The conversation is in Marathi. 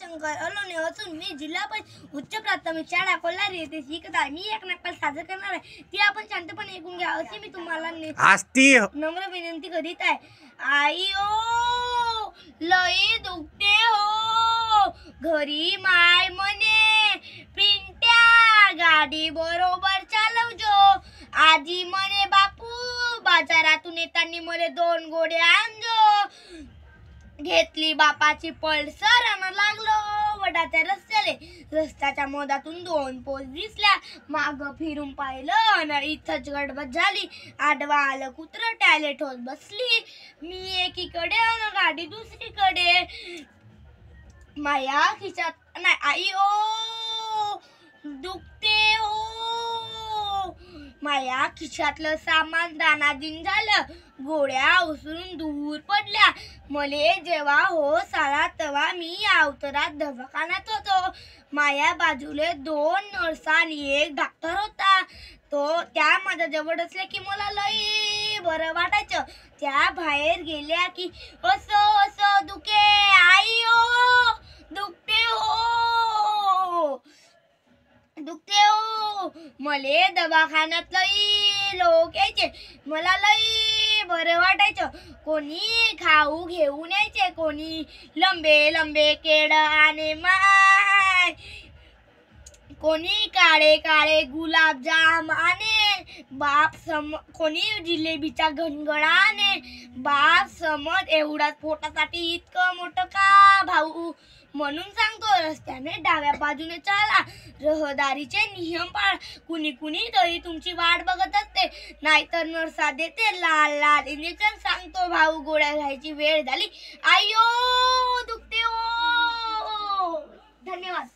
शंकर अलोने असून मी जिल्हा परिषद उच्च प्राथमिक शाळा कोल्हारी येथे शिकत आहे. मी एक नक्कल सादर करणार आहे, ती आपण शांतपणे ऐकून घ्या अशी मी तुम्हाला नम्र विनंती करीत आहे. आई ओ लई दुखते हो, घरी माय म्हणे पिंट्या गाडी बरोबर चालवजो. आजी म्हणे बापू बाजारातून येताना मला 2 गोळे आणजो. घेतली बापाची पल्सर आणि लागलो वडाच्या रस्त्याले. रस्त्याच्या मधातून 2 पोस्ट दिसल्या. माग फिरून पाहिलं आणि इथंच गडबड झाली. आडवा आलं कुत्र टॉयलेट होत बसली. मी एकीकडे आणि गाडी दुसरीकडे. माया खिशात नाही. आई ओ दुखते हो. माया खिशातलं सामान दानादिन झालं. गोळ्या उसळून दूर पडल्या. मले जेव्हा होश आला तेव्हा मी अवतरात दवाखान्यात होतो. माया बाजूले 2 नर्स आणि 1 डॉक्टर होता. त्या माझ्या जवळ असल्या की मला लई बरं वाटायचं. त्या बाहेर गेल्या की असं असं दुखे. आई ओ दुखते हो, दुखते हो. मले दवाखान्यात लई लोक यायचे. मला लई बरं वाटायचं. कोणी खाऊ घेऊन यायचे, कोणी लंबे लंबे केळ आणि माय, कोणी काळे काळे गुलाबजाम आणि कोणी जिलेबीचा घनगळा आणि बाप समज एवढाच पोटासाठी इतकं मोठं का भाऊ. म्हणून सांगतो रस्त्याने डाव्या बाजूने चाला, रहदारीचे नियम पाळ. कुणी कुणी तरी तुमची वाट बघत असते, नाहीतर नर्सा देते लाल लाल इंजेक्शन. सांगतो भाऊ गोळ्या घ्यायची वेळ झाली. आयो दुखते हो. धन्यवाद.